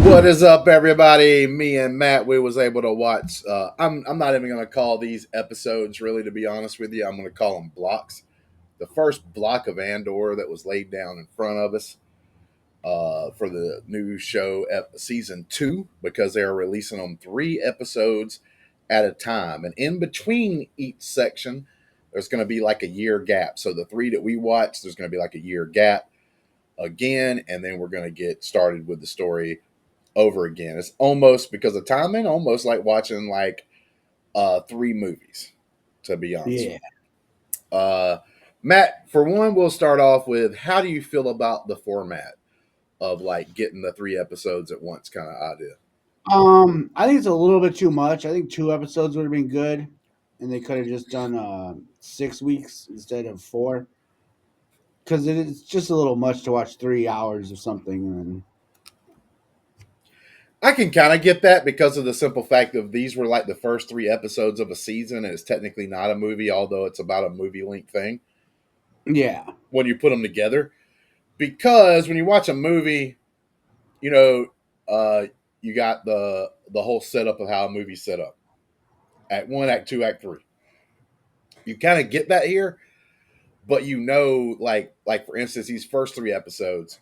What is up, everybody? Me and Matt, we was able to watch. I'm not even going to call these episodes, really, to be honest with you. I'm going to call them blocks. The first block of Andor that was laid down in front of us for the new show, season 2, because they are releasing them 3 episodes at a time. And in between each section, there's going to be like a year gap. So the 3 that we watched, there's going to be like a year gap again, and then we're going to get started with the story over again. It's almost, because of timing, almost like watching like 3 movies, to be honest Yeah. with you. Matt, for one, we'll start off with, how do you feel about the format of like getting the 3 episodes at once kind of idea? I think it's a little bit too much. I think 2 episodes would have been good, and they could have just done 6 weeks instead of 4, because it's just a little much to watch 3 hours of something. And I can kind of get that because of the simple fact of these were like the first 3 episodes of a season, and it's technically not a movie, although it's about a movie length thing yeah, when you put them together. Because when you watch a movie, you know, you got the whole setup of how a movie's set up. Act 1, Act 2, Act 3. You kind of get that here, but like for instance, these first 3 episodes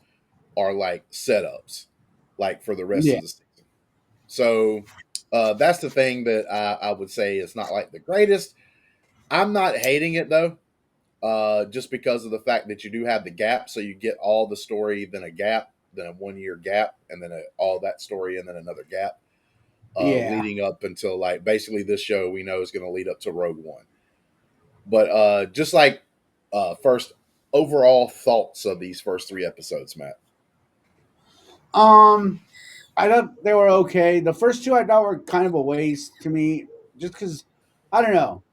are like setups, like for the rest yeah. of the season. So that's the thing that I would say is not like the greatest. I'm not hating it though, just because of the fact that you do have the gap, so you get all the story, then a gap, then a 1 year gap, and then all that story, and then another gap, Yeah. leading up until like basically this show we know is going to lead up to Rogue One. But just like first overall thoughts of these first 3 episodes, Matt. Um, I thought they were okay. The first two I thought were kind of a waste to me, just because I don't know.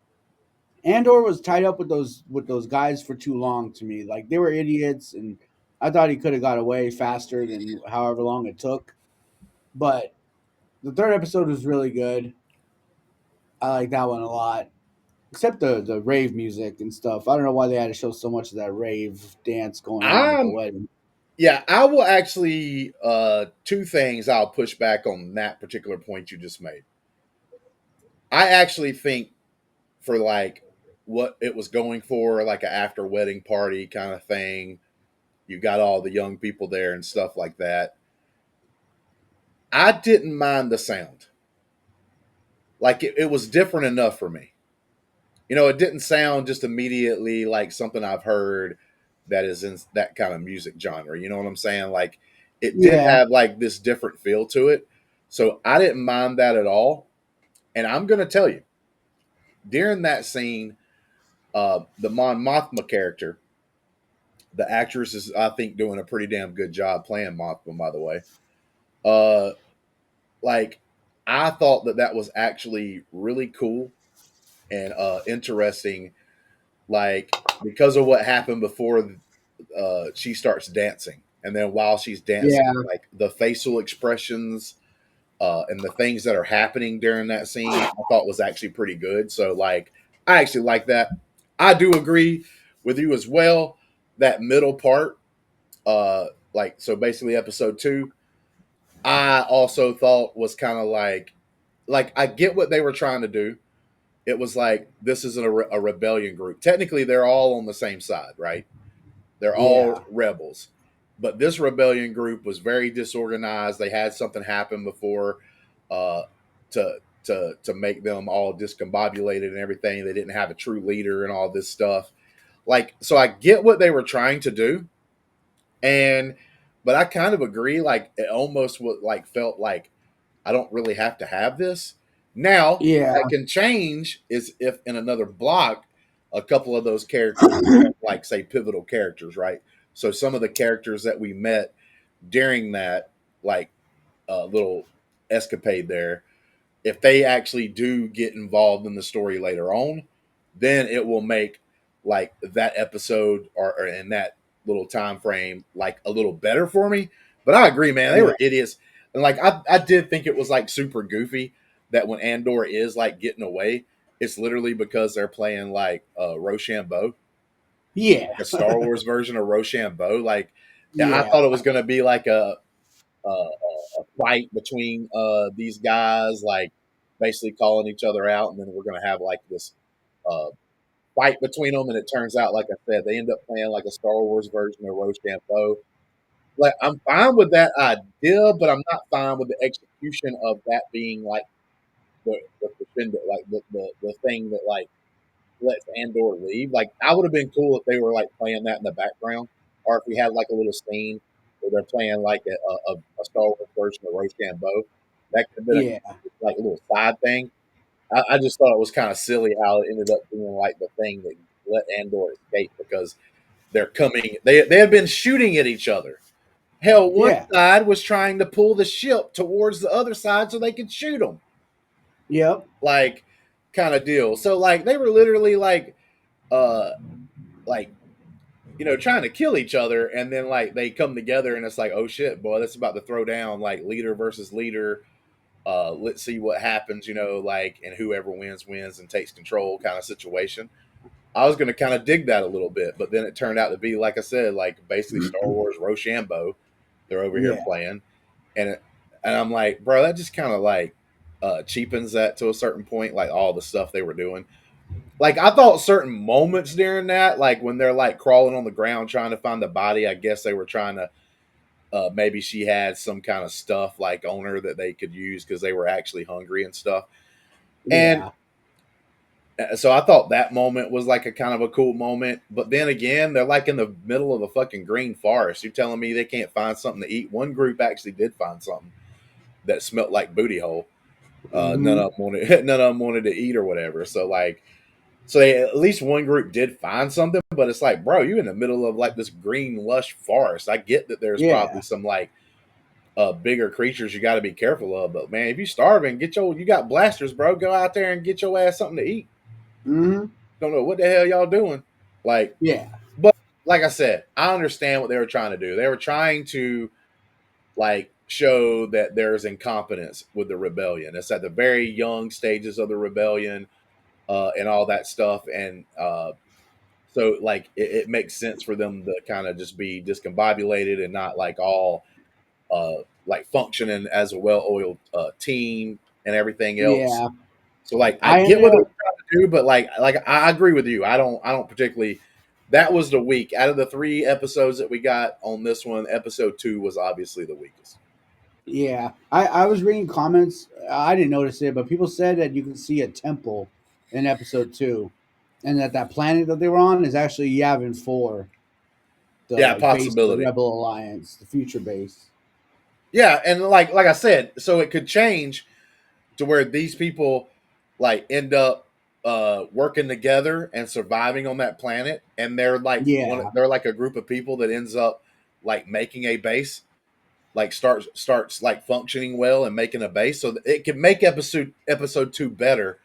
Andor was tied up with those guys for too long to me. Like they were idiots, and I thought he could have got away faster than however long it took. But the third episode was really good. I like that one a lot. Except the rave music and stuff. I don't know why they had to show so much of that rave dance going on at the I'm wedding. Yeah, I will actually 2 things I'll push back on that particular point you just made. I actually think for like what it was going for, like an after wedding party kind of thing, you got all the young people there and stuff like that. I didn't mind the sound. Like it was different enough for me. It didn't sound just immediately like something I've heard that is in that kind of music genre. You know what I'm saying? Like it did Yeah. have like this different feel to it. So I didn't mind that at all. And I'm going to tell you, during that scene, the Mon Mothma character, the actress is, I think, doing a pretty damn good job playing Mothma, by the way. Uh, like, I thought that was actually really cool and interesting, like, because of what happened before she starts dancing. And then while she's dancing, Yeah. like the facial expressions and the things that are happening during that scene, I thought was actually pretty good. So, like, I actually like that. I do agree with you as well. That middle part, so basically episode 2, I also thought was kind of like I get what they were trying to do. It was like this is a rebellion group. Technically, they're all on the same side, right? They're Yeah. all rebels. But this rebellion group was very disorganized. They had something happen before uh, to to make them all discombobulated and everything. They didn't have a true leader and all this stuff. Like, so I get what they were trying to do, and but I kind of agree. Like, it almost would like felt like I don't really have to have this. Now Yeah. that can change is if in another block a couple of those characters become like say pivotal characters, right? So some of the characters that we met during that like little escapade there, if they actually do get involved in the story later on, then it will make like that episode or in that little time frame like a little better for me. But I agree, man, they Yeah. were idiots. And like I did think it was like super goofy that when Andor is like getting away, it's literally because they're playing like Rochambeau, Yeah. like a Star Wars version of Rochambeau. Like, yeah, I Yeah. thought it was going to be like a a fight between these guys, like basically calling each other out, and then we're gonna have like this uh, fight between them. And it turns out, like I said, they end up playing like a Star Wars version of Rochambeau. Like I'm fine with that idea, but I'm not fine with the execution of that being like the crescendo, like the thing that like lets Andor leave. Like I would have been cool if they were like playing that in the background, or if we had like a little scene where they're playing like a Star Wars version of Rochambeau. That could have been Yeah, like a little side thing. I just thought it was kind of silly how it ended up being like the thing that let Andor escape because they're coming. They had been shooting at each other. Hell, one yeah, side was trying to pull the ship towards the other side so they could shoot them, yep, like kind of deal. So like they were literally uh like trying to kill each other, and then like they come together and it's like, oh shit, boy, that's about to throw down, like leader versus leader. Let's see what happens, like, and whoever wins and takes control kind of situation. I was going to kind of dig that a little bit, but then it turned out to be, like I said, like basically Star Wars Rochambeau. They're over here yeah, playing, and and I'm like, bro, that just kind of like cheapens that to a certain point, like all the stuff they were doing. Like I thought certain moments during that, like when they're like crawling on the ground trying to find the body, I guess they were trying to maybe she had some kind of stuff like on her that they could use because they were actually hungry and stuff. And yeah, so I thought that moment was like a kind of a cool moment. But then again, they're like in the middle of a fucking green forest. You're telling me they can't find something to eat? One group actually did find something that smelled like booty hole. None hmm, of them wanted none of them wanted to eat or whatever. So like, so they, at least one group did find something. But it's like, bro, you in the middle of like this green lush forest. I get that there's probably yeah, some like bigger creatures you got to be careful of. But man, if you starving, you got blasters, bro. Go out there and get your ass something to eat. hmm, Don't know what the hell y'all doing. Like, yeah, but like I said, I understand what they were trying to do. They were trying to like show that there's incompetence with the rebellion. It's at the very young stages of the rebellion and all that stuff, and so like it makes sense for them to kind of just be discombobulated and not like all like functioning as a well-oiled team and everything else. yeah. So like I I get ended what they're up, trying to do, but like I agree with you. I don't particularly. That was the week out of the 3 episodes that we got on this one. Episode 2 was obviously the weakest. yeah. I was reading comments. I didn't notice it, but people said that you can see a temple in episode 2, and that planet that they were on is actually Yavin 4, the Yeah, like base of the possibility. Rebel Alliance, the future base. Yeah, and like I said, so it could change to where these people like end up working together and surviving on that planet, and Yeah, they're like a group of people that ends up like making a base, like starts like functioning well and making a base, so it can make episode 2 better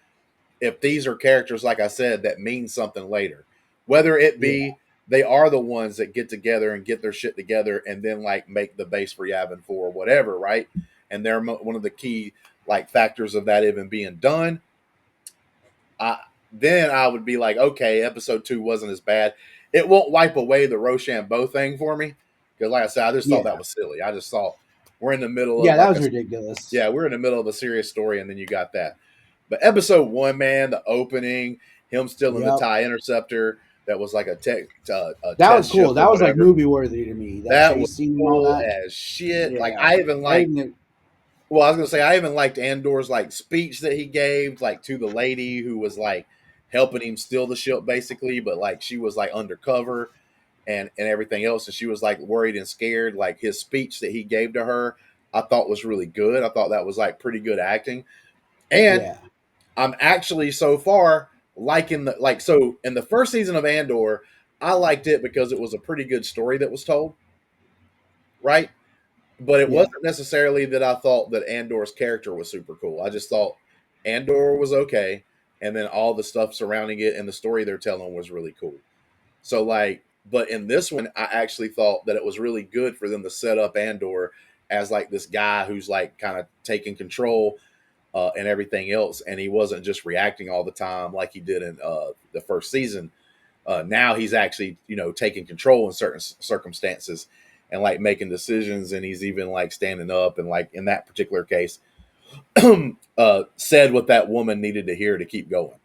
if these are characters, like I said, that mean something later, whether it yeah, be they are the ones that get together and get their shit together and then like make the base for Yavin 4 or whatever, right? And they're one of the key like factors of that even being done. I Then I would be like, okay, episode 2 wasn't as bad. It won't wipe away the Rochambeau thing for me because, like I said, I just thought that yeah, was silly. I just thought we're in the middle of yeah. That like was ridiculous. yeah, we're in the middle of a serious story, and then you got that. But episode 1, man, the opening, him still in the Yep, TIE Interceptor, that was like a that was test cool. ship or That was like whatever. movie worthy to me. That That was chase scene and all cool that. as shit. Like Yeah, I even I like even well, I was gonna say I even liked Andor's like speech that he gave, like to the lady who was like helping him steal the ship, basically, but like she was like undercover and everything else, and she was like worried and scared. Like his speech that he gave to her, I thought was really good. I thought that was like pretty good acting, and yeah, I'm actually so far liking the like so in the first season of Andor, I liked it because it was a pretty good story that was told, right? But it yeah, wasn't necessarily that I thought that Andor's character was super cool. I just thought Andor was okay, and then all the stuff surrounding it and the story they're telling was really cool. So like, but in this one, I actually thought that it was really good for them to set up Andor as like this guy who's like kind of taking control and everything else, and he wasn't just reacting all the time like he did in the first season. Now he's actually taking control in certain circumstances, and like making decisions, and he's even like standing up and like in that particular case said what that woman needed to hear to keep going.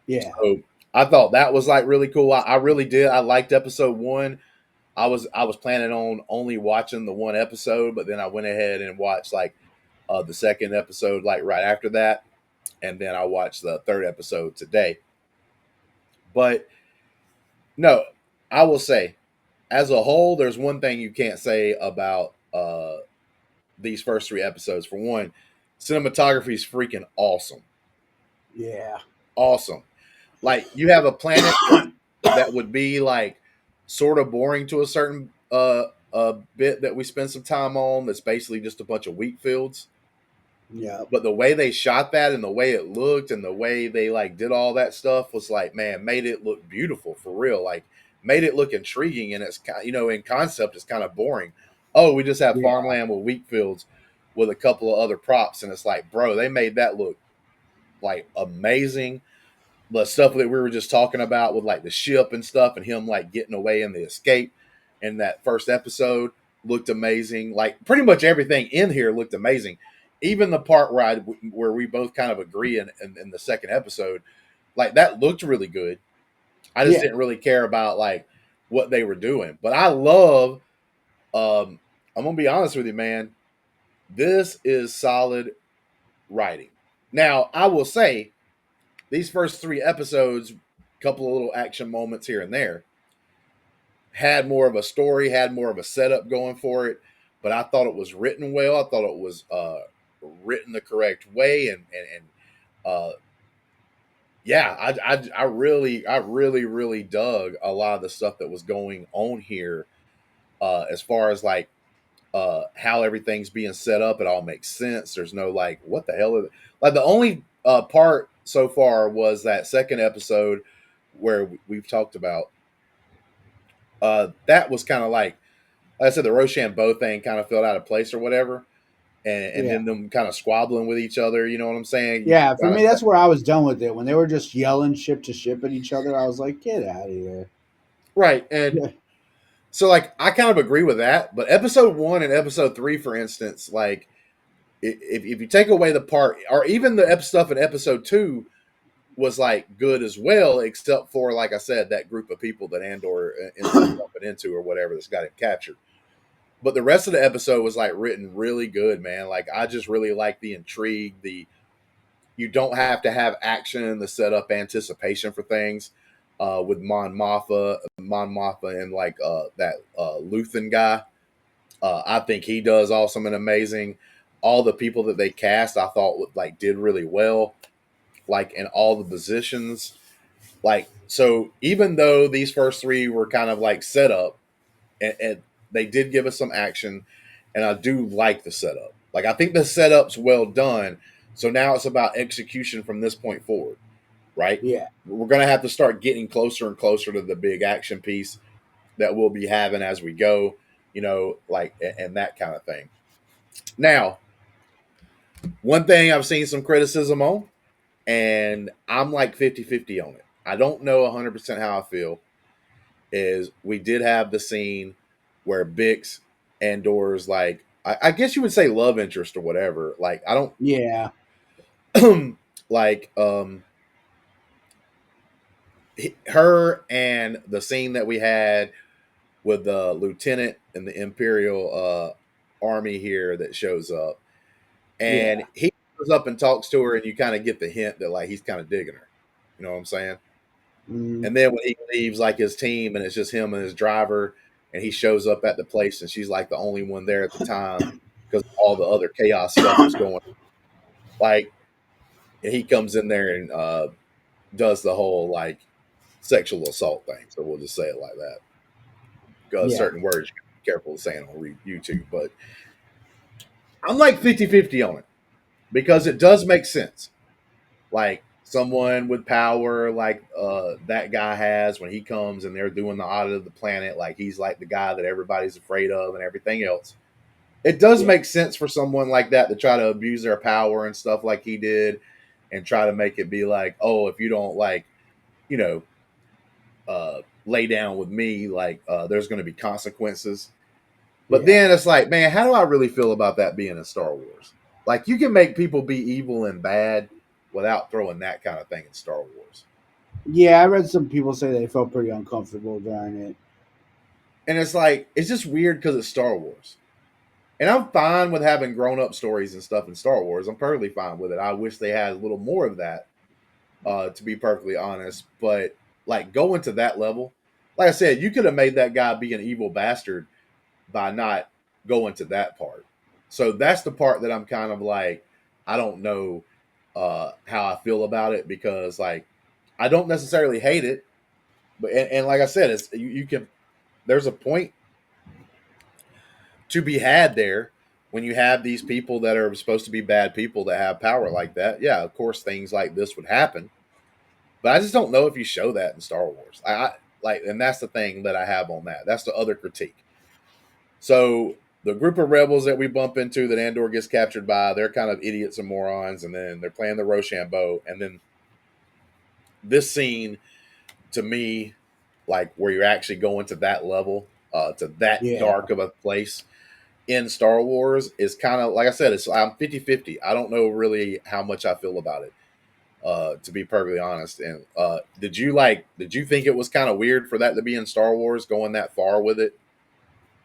Yeah. So I thought that was like really cool. I really did. I liked episode one. I was planning on only watching the one episode, but then I went ahead and watched like the second episode like right after that, and then I watched the third episode today. But no, I will say, as a whole, there's one thing you can't say about these first three episodes. For one, cinematography is freaking awesome. Yeah. Awesome. Like you have a planet that would be like sort of boring to a certain bit that we spend some time on. That's basically just a bunch of wheat fields. Yeah. But the way they shot that and the way it looked and the way they like did all that stuff was like, man, made it look beautiful for real. Like made it look intriguing, and it's kind, in concept it's kind of boring. Oh, we just have Yeah. farmland with wheat fields with a couple of other props, and it's like, bro, they made that look like amazing. The stuff that we were just talking about with like the ship and stuff and him like getting away in the escape in that first episode looked amazing. Like pretty much everything in here looked amazing. Even the part where we both kind of agree in the second episode, like that looked really good. I just Yeah. didn't really care about like what they were doing. But I love I'm gonna be honest with you, man. This is solid writing. Now, I will say these first three episodes, couple of little action moments here and there, had more of a story, had more of a setup going for it. But I thought it was written well. I thought it was written the correct way, and yeah, I really dug a lot of the stuff that was going on here. As far as like how everything's being set up, it all makes sense. There's no like, what the hell is it? Like the only part so far was that second episode where we've talked about. That was kind of like I said, the Rochambeau thing kind of felt out of place or whatever, and Yeah. then them kind of squabbling with each other. You know what I'm saying? You Yeah. For kind me, that's where I was done with it. When they were just yelling ship to ship at each other, I was like, get out of here. right, and Yeah. so like I kind of agree with that. But episode one and episode three, for instance, like if you take away the part, or even the stuff in episode two was like good as well, except for like I said, that group of people that Andor ends up jumping into or whatever that's got him captured. But the rest of the episode was like written really good, man. Like I just really like the intrigue. The You don't have to have action to set up anticipation for things. With Mon Mothma, and like that Luthen guy, I think he does awesome and amazing. All the people that they cast, I thought like did really well, like in all the positions. Like so, even though these first three were kind of like set up, and they did give us some action, and I do like the setup. Like I think the setup's well done. So now it's about execution from this point forward, right? Yeah. We're gonna have to start getting closer and closer to the big action piece that we'll be having as we go, like and that kind of thing. Now, one thing I've seen some criticism on, and I'm like 50-50 on it. I don't know 100% how I feel. Is we did have the scene where Bix Andor's like, I guess you would say love interest or whatever. Like I Yeah. don't like her, and the scene that we had with the lieutenant and the Imperial army here that shows up, and Yeah. he goes up and talks to her, and you kind of get the hint that like he's kind of digging her. You know what I'm saying? Mm, And then when he leaves like his team and it's just him and his driver, and he shows up at the place and she's like the only one there at the time because all the other chaos stuff is going on. Like, and he comes in there and does the whole like sexual assault thing. So we'll just say it like that. Because yeah. certain words you gotta be careful of saying on YouTube. But I'm like 50-50 on it because it does make sense. Like someone with power like that guy has, when he comes and they're doing the audit of the planet, like he's like the guy that everybody's afraid of and everything else. It does Yeah. make sense for someone like that to try to abuse their power and stuff like he did, and try to make it be like, oh, if you don't like, you know lay down with me, like there's going to be consequences. But Yeah. then it's like, man, how do I really feel about that being in Star Wars? Like, you can make people be evil and bad without throwing that kind of thing in Star Wars. Yeah, I read some people say they felt pretty uncomfortable during it. And it's like, it's just weird because it's Star Wars. And I'm fine with having grown up stories and stuff in Star Wars. I'm perfectly fine with it. I wish they had a little more of that, to be perfectly honest. But like going to that level, like I said, you could have made that guy be an evil bastard by not going to that part. So that's the part that I'm kind of like, I don't know how I feel about it, because like I don't necessarily hate it, but and like I said, it's you can, there's a point to be had there when you have these people that are supposed to be bad people that have power like that. Yeah, of course things like this would happen, but I just don't know if you show that in Star Wars. I like, and that's the thing that I have on that. That's the other critique. So the group of rebels that we bump into that Andor gets captured by, they're kind of idiots and morons, and then they're playing the Rochambeau, and then this scene to me, like where you're actually going to that level, to that Yeah. dark of a place in Star Wars, is kind of like I said, it's I'm 50-50. I don't know really how much I feel about it, to be perfectly honest. And did you think it was kind of weird for that to be in Star Wars, going that far with it?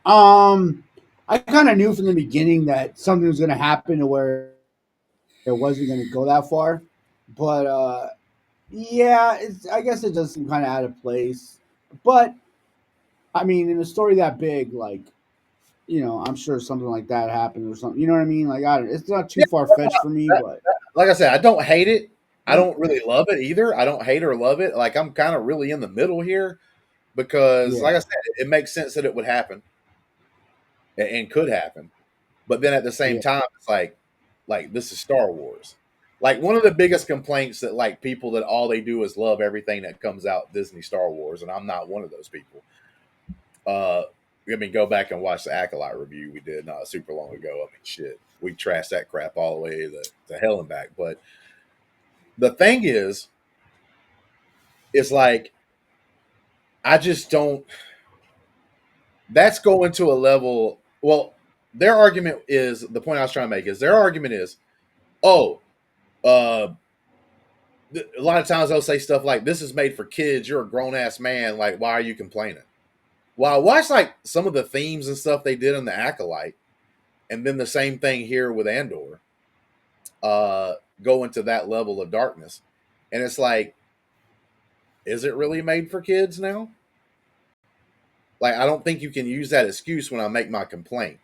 Um, I kind of knew from the beginning that something was going to happen to where it wasn't going to go that far, but yeah, I guess it does seem kind of out of place. But I mean, in a story that big, like I'm sure something like that happened or something. You know what I mean? Like, it's not too Yeah, far fetched for me, but like I said, I don't hate it. I don't really love it either. I don't hate or love it. Like, I'm kind of really in the middle here, because, like I yeah, said, it makes sense that it would happen and could happen. But then at the same yeah, time, it's like this is Star Wars. Like, one of the biggest complaints that like people that all they do is love everything that comes out Disney Star Wars, and I'm not one of those people. Uh, I mean, go back and watch the Acolyte review we did not super long ago. I mean, shit, we trashed that crap all the way to hell and back. But the thing is, it's like I just don't. That's going to a level. Well, their argument is, the point I was trying to make is, their argument is, oh, uh, a lot of times they'll say stuff like, "This is made for kids. You're a grown ass man. Like, why are you complaining?" Well, I watched like some of the themes and stuff they did in the Acolyte, and then the same thing here with Andor, uh, go into that level of darkness, and it's like, is it really made for kids now? Like, I don't think you can use that excuse when I make my complaint,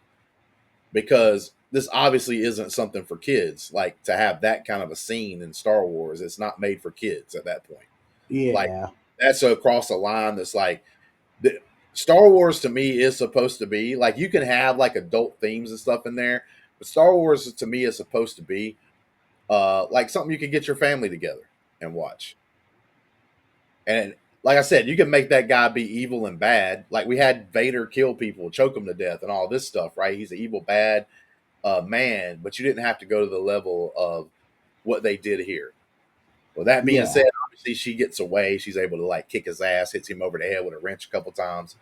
because this obviously isn't something for kids. Like, to have that kind of a scene in Star Wars, it's not made for kids at that point. Like, yeah, that's across the line. That's like, the, Star Wars to me is supposed to be like, you can have like adult themes and stuff in there, but Star Wars to me is supposed to be like something you can get your family together and watch. And like I said, you can make that guy be evil and bad. Like, we had Vader kill people, choke them to death, and all this stuff, right? He's an evil, bad man, but you didn't have to go to the level of what they did here. Well, that being yeah, said, obviously she gets away. She's able to like kick his ass, hits him over the head with a wrench a couple times,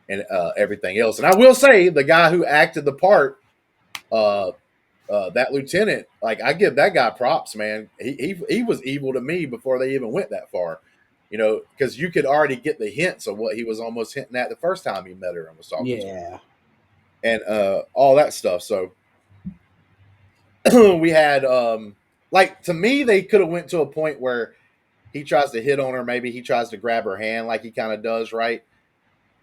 and everything else. And I will say, the guy who acted the part, uh, that lieutenant, like, I give that guy props, man. He was evil to me before they even went that far, because you could already get the hints of what he was almost hinting at the first time he met her and was talking to her, yeah, and all that stuff. So we had, like, to me, they could have went to a point where he tries to hit on her, maybe he tries to grab her hand like he kind of does, right?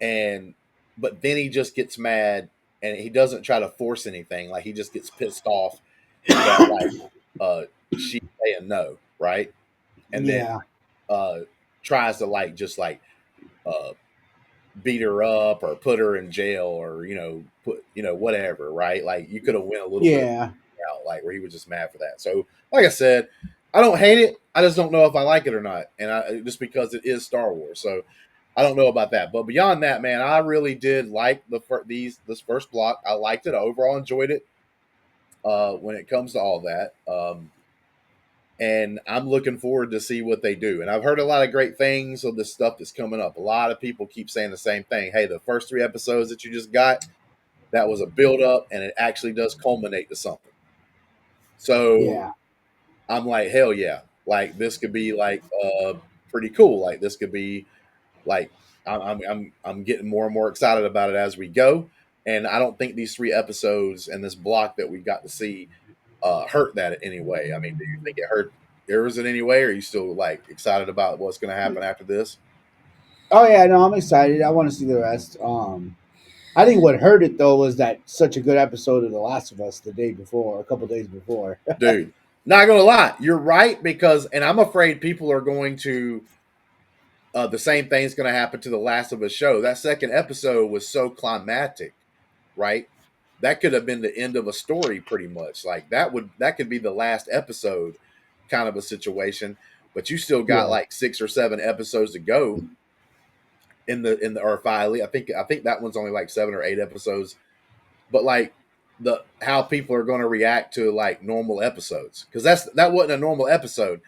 And but then he just gets mad, and he doesn't try to force anything. Like, he just gets pissed off that like she's saying no, right? And then yeah, uh tries to like just like uh beat her up or put her in jail, or put whatever, right? Like, you could have went a little bit of yeah. out, like, where he was just mad for that. So like I said, I don't hate it. I just don't know if I like it or not, and just because it is Star Wars. So I don't know about that. But beyond that, man, I really did like this first block. I liked it. I overall enjoyed it. When it comes to all that, and I'm looking forward to see what they do. And I've heard a lot of great things of the stuff that's coming up. A lot of people keep saying the same thing. Hey, the first 3 episodes that you just got, that was a build up and it actually does culminate to something. So Yeah. I'm like, hell yeah. Like this could be like pretty cool. Like this could be like I'm getting more and more excited about it as we go. And I don't think these 3 episodes and this block that we got to see hurt that in any way. I mean, do you think it hurt yours in any way? Or are you still like excited about what's going to happen after this? Oh yeah, no, I'm excited. I want to see the rest. I think what hurt it though was that such a good episode of The Last of Us the day before, a couple days before. Dude, not gonna lie, you're right because, and I'm afraid people are going to. The same thing's going to happen to the Last of Us show. That second episode was so climactic, right? That could have been the end of a story, pretty much. Like that could be the last episode, kind of a situation. But you still got Yeah, like 6 or 7 episodes to go in the or finally. I think that one's only like 7 or 8 episodes, but like the how people are going to react to like normal episodes because that wasn't a normal episode.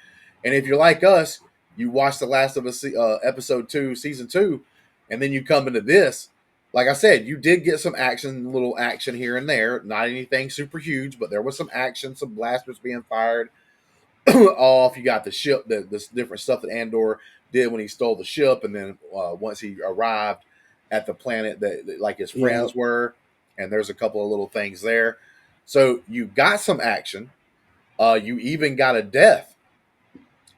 And if you're like us, you watch the Last of Us episode 2, season 2, and then you come into this. Like I said, you did get some action, little action here and there, not anything super huge, but there was some action, some blasters being fired off. You got the ship, the different stuff that Andor did when he stole the ship, and then once he arrived at the planet that like his yeah, friends were, and there's a couple of little things there. So you got some action. You even got a death,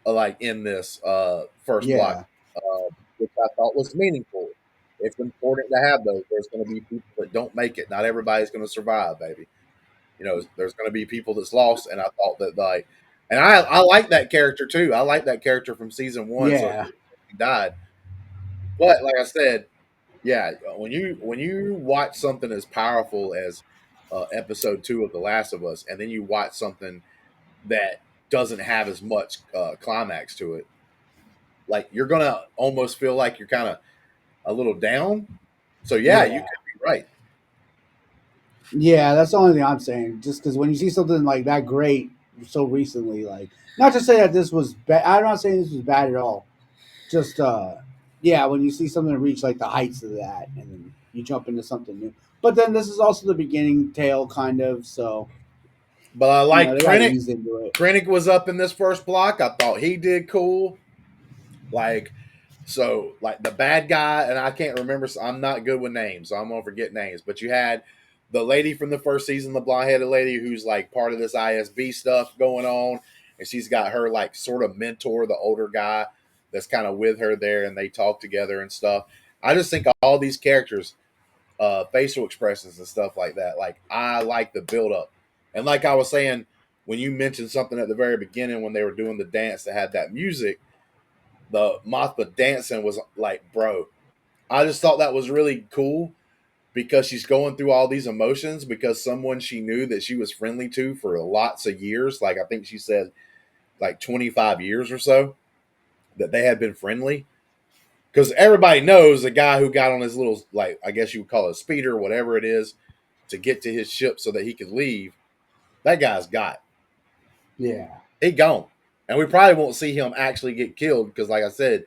like in this first block, yeah, which I thought was meaningful. It's important to have those. There's going to be people that don't make it. Not everybody's going to survive, baby. There's going to be people that's lost, and I thought that like, and I like that character too. I like that character from season 1, so yeah, he died. But like I said, yeah, when you watch something as powerful as episode 2 of The Last of Us, and then you watch something that doesn't have as much climax to it, like you're gonna almost feel like you're kind of a little down. So yeah, you yeah, could be right. yeah. That's the only thing I'm saying. Just because when you see something like that great so recently, like not to say that this was bad. I'm not saying this was bad at all. Just yeah, when you see something reach like the heights of that, and then you jump into something new. But then this is also the beginning tale, kind of. So But I like they got to Krennic. ease into it. Krennic was up in this first block. I thought he did cool. Like, so like the bad guy, and I can't remember. So I'm not good with names, so I'm gonna forget names. But you had the lady from the first season, the blonde headed lady, who's like part of this ISB stuff going on, and she's got her like sort of mentor, the older guy that's kind of with her there, and they talk together and stuff. I just think all these characters, facial expressions and stuff like that. Like I like the build up, and like I was saying, when you mentioned something at the very beginning when they were doing the dance that had that music, the Mothma dancing was like, bro, I just thought that was really cool because she's going through all these emotions because someone she knew that she was friendly to for lots of years, like I think she said like 25 years or so, that they had been friendly. Because everybody knows the guy who got on his little, like, I guess you would call it a speeder, whatever it is, to get to his ship so that he could leave, that guy's got. Yeah. He gone. And we probably won't see him actually get killed because, like I said,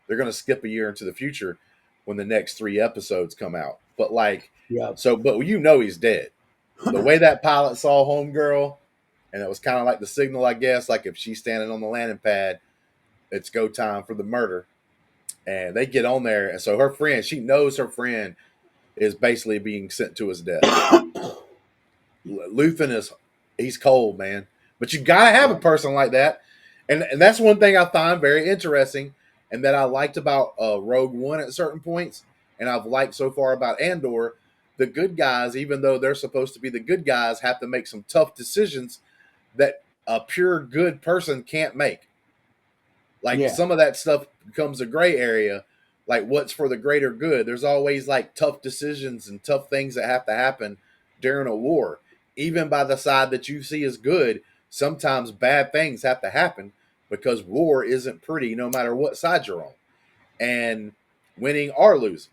they're going to skip a year into the future when the next 3 episodes come out. But, like, Yep. so, but he's dead. The way that pilot saw Homegirl, and it was kind of like the signal, I guess, like if she's standing on the landing pad, it's go time for the murder. And they get on there. And so her friend, she knows her friend is basically being sent to his death. Luthen he's cold, man. But you gotta have a Yep. person like that, and that's one thing I find very interesting, and that I liked about Rogue One at certain points, and I've liked so far about Andor. The good guys, even though they're supposed to be the good guys, have to make some tough decisions that a pure good person can't make. Like Yeah. some of that stuff becomes a gray area, like what's for the greater good. There's always like tough decisions and tough things that have to happen during a war. Even by the side that you see as good, sometimes bad things have to happen because war isn't pretty no matter what side you're on. And winning or losing.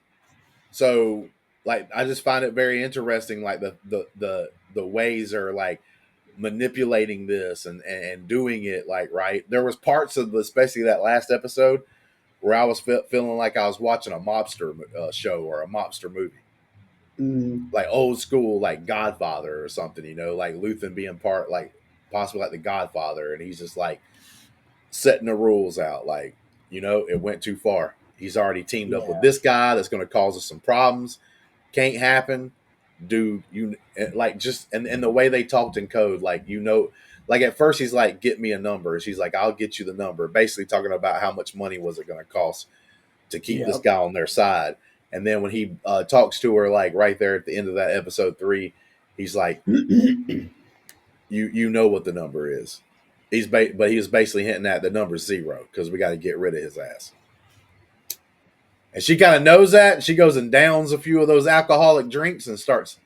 So like I just find it very interesting, like the ways are like manipulating this and doing it like right. There was parts of especially that last episode where I was feeling like I was watching a mobster show or a mobster movie. Mm, like old school, like Godfather or something, like Luthen being part, like possibly like the Godfather, and he's just like setting the rules out, like it went too far. He's already teamed up with yeah. this guy that's going to cause us some problems. Can't happen, dude. Like just and the way they talked in code, like like at first he's like, get me a number. She's like, I'll get you the number. Basically talking about how much money was it going to cost to keep this Yep. guy on their side. And then when he talks to her, like right there at the end of that episode 3, he's like, you know what the number is. But he was basically hinting at the number 0 because we got to get rid of his ass. And she kind of knows that. And she goes and downs a few of those alcoholic drinks and starts,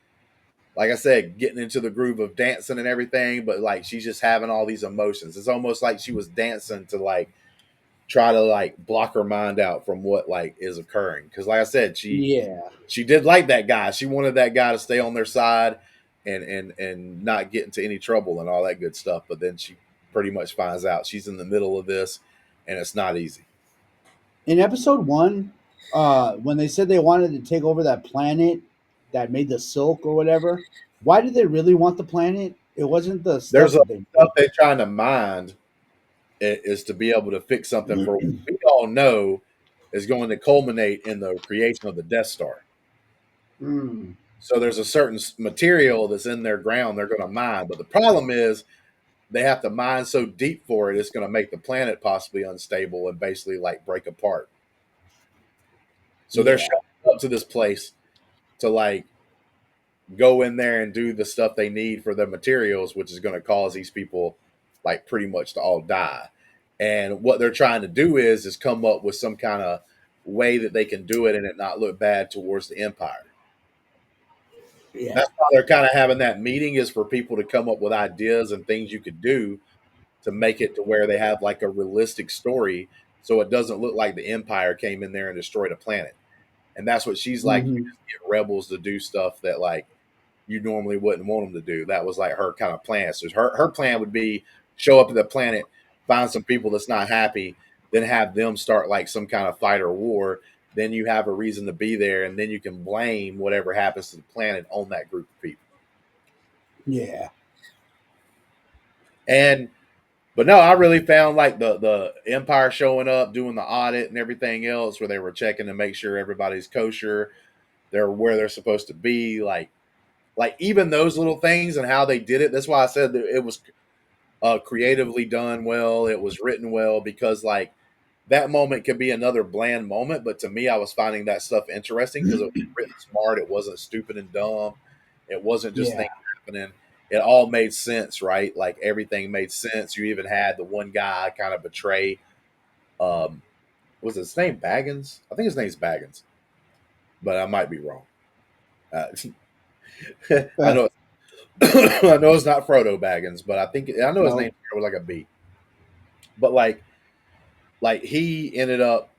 like I said, getting into the groove of dancing and everything. But like she's just having all these emotions. It's almost like she was dancing to like try to like block her mind out from what like is occurring. Because like I said, Yeah. she did like that guy. She wanted that guy to stay on their side and not get into any trouble and all that good stuff. But then she pretty much finds out she's in the middle of this, and it's not easy. In episode 1, when they said they wanted to take over that planet that made the silk or whatever, why did they really want the planet? It wasn't the There's stuff a that they stuff made. they're trying to mind is to be able to fix something for what we all know is going to culminate in the creation of the Death Star. Mm, So there's a certain material that's in their ground they're going to mine, but the problem is they have to mine so deep for it, it's going to make the planet possibly unstable and basically like break apart. So they're yeah. showing up to this place to like go in there and do the stuff they need for the materials, which is going to cause these people like pretty much to all die. And what they're trying to do is come up with some kind of way that they can do it and it not look bad towards the Empire. Yeah. That's why they're kind of having that meeting, is for people to come up with ideas and things you could do to make it to where they have like a realistic story, so it doesn't look like the Empire came in there and destroyed a planet. And that's what she's like. You Hmm. just get rebels to do stuff that like you normally wouldn't want them to do. That was like her kind of plan. So her plan would be show up to the planet, find some people that's not happy, then have them start like some kind of fight or war. Then you have a reason to be there, and then you can blame whatever happens to the planet on that group of people. Yeah. And but no, I really found like the Empire showing up, doing the audit and everything else, where they were checking to make sure everybody's kosher, they're where they're supposed to be, like even those little things and how they did it. That's why I said that it was creatively done well. It was written well, because like that moment could be another bland moment, but to me, I was finding that stuff interesting because it was written smart. It wasn't stupid and dumb. It wasn't just Yeah. things happening. It all made sense, right? Like everything made sense. You even had the one guy kind of betray. Um, was his name Baggins? I think his name's Baggins, but I might be wrong. Uh, I Uh, know I know it's not Frodo Baggins, but I know his name no. was like a B. But like he ended up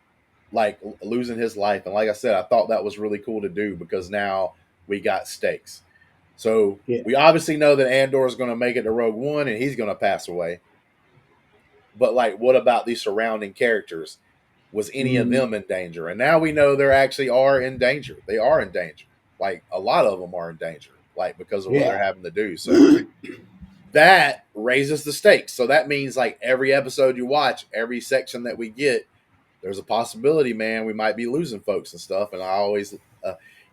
like losing his life, and like I said, I thought that was really cool to do because now we got stakes. So Yeah. we obviously know that Andor is going to make it to Rogue One, and he's going to pass away. But like, what about these surrounding characters? Was any of Hmm. them in danger? And now we know they actually are in danger. They are in danger. Like a lot of them are in danger, like because of what they're Yeah. having to do. So that raises the stakes. So that means like every episode you watch, every section that we get, there's a possibility, man, we might be losing folks and stuff. And I always,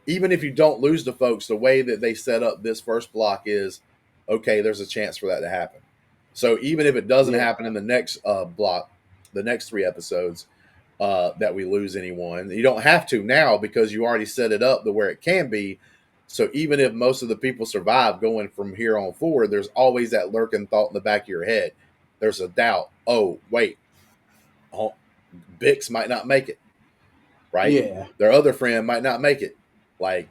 even if you don't lose the folks, the way that they set up this first block is okay. There's a chance for that to happen. So even if it doesn't Yeah. happen in the next block, the next 3 episodes, that we lose anyone, you don't have to now because you already set it up to where it can be. So even if most of the people survive going from here on forward, there's always that lurking thought in the back of your head. There's a doubt. Oh, wait, oh, Bix might not make it, right? Yeah. Their other friend might not make it. Like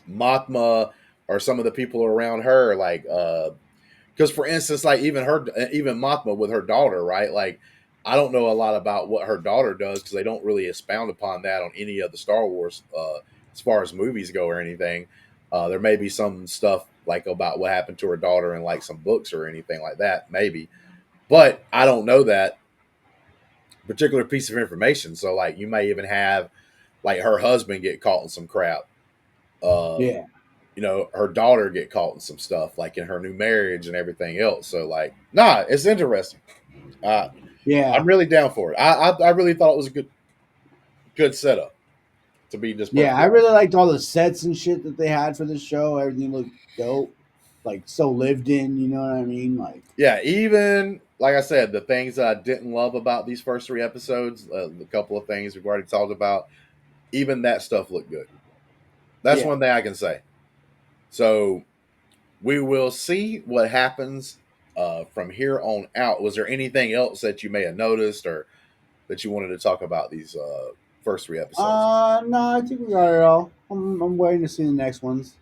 Mothma or some of the people around her, like because for instance, like even Mothma with her daughter, right? Like I don't know a lot about what her daughter does because they don't really expound upon that on any of the Star Wars as far as movies go or anything. There may be some stuff like about what happened to her daughter in like some books or anything like that, maybe, but I don't know that particular piece of information. So like you may even have like her husband get caught in some crap, Uh, Yeah. her daughter get caught in some stuff, like in her new marriage and everything else. So, like, nah, it's interesting. Uh, I'm Yeah. really down for it. I really thought it was a good setup. To be just Yeah. perfectly I honest. really liked all the sets and shit that they had for the show. Everything looked dope. Like so lived in, you know what I mean? Like Yeah, even like I said, the things that I didn't love about these first three episodes, the couple of things we've already talked about, even that stuff looked good. That's yeah. one thing I can say. So we will see what happens from here on out. Was there anything else that you may have noticed or that you wanted to talk about these first three episodes? No, I think we got it all. I'm waiting to see the next ones.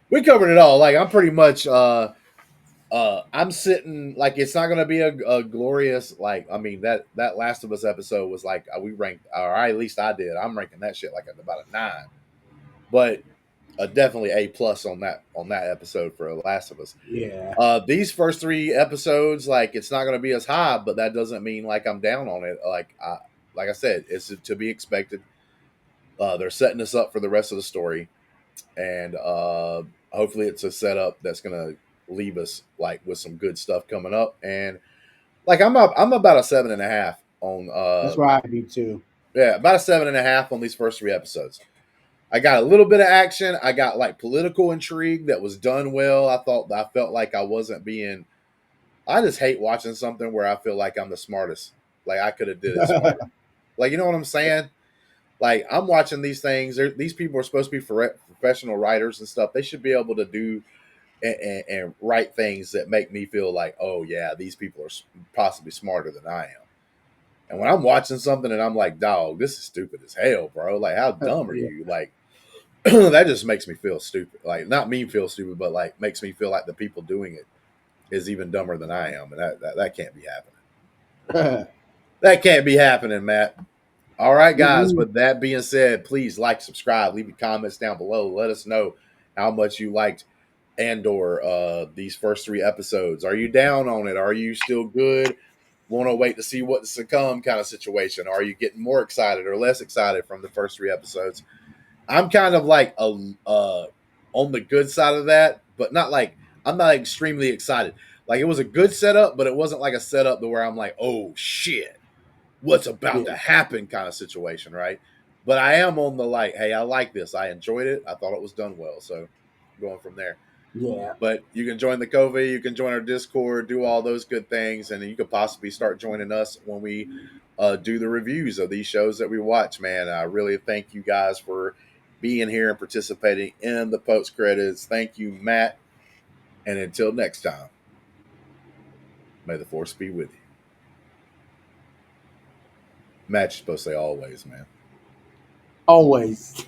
We covered it all. Like I'm pretty much I'm sitting like it's not gonna be a glorious like I mean that Last of Us episode was like we ranked or at least I did. I'm ranking that shit like at about a 9. But definitely A+ on that episode for Last of Us. Yeah. These first three episodes, like it's not gonna be as high, but that doesn't mean like I'm down on it. Like I said, it's to be expected. They're setting us up for the rest of the story, and hopefully it's a setup that's gonna leave us like with some good stuff coming up. And like I'm about a 7.5 on That's where I'd be too. yeah, about a 7.5 on these first three episodes. I got a little bit of action. I got like political intrigue that was done well. I felt like I wasn't being. I just hate watching something where I feel like I'm the smartest. Like I could have did it smarter. Like you know what I'm saying? Like I'm watching these things. These people are supposed to be professional writers and stuff. They should be able to do and write things that make me feel like, oh yeah, these people are possibly smarter than I am. And when I'm watching something and I'm like, dog, this is stupid as hell, bro. Like, how dumb are Yeah. you? Like, that just makes me feel stupid. Like, not me feel stupid, but like makes me feel like the people doing it is even dumber than I am, and that can't be happening. That can't be happening, Matt. All right, guys. Mm-mm. With that being said, please like, subscribe, leave your comments down below. Let us know how much you liked Andor. These first three episodes. Are you down on it? Are you still good? Want to wait to see what's to come? Kind of situation. Are you getting more excited or less excited from the first three episodes? I'm kind of like on the good side of that, but not like I'm not extremely excited. Like it was a good setup, but it wasn't like a setup to where I'm like, oh shit, what's about Yeah. to happen kind of situation, right? But I am on the like, hey, I like this. I enjoyed it. I thought it was done well. So going from there. Yeah. But you can join the Covey, you can join our Discord, do all those good things, and you could possibly start joining us when we do the reviews of these shows that we watch. Man, I really thank you guys for being here and participating in the post credits. Thank you, Matt, and until next time, may the force be with you. Matt, you're supposed to say always, man. Always.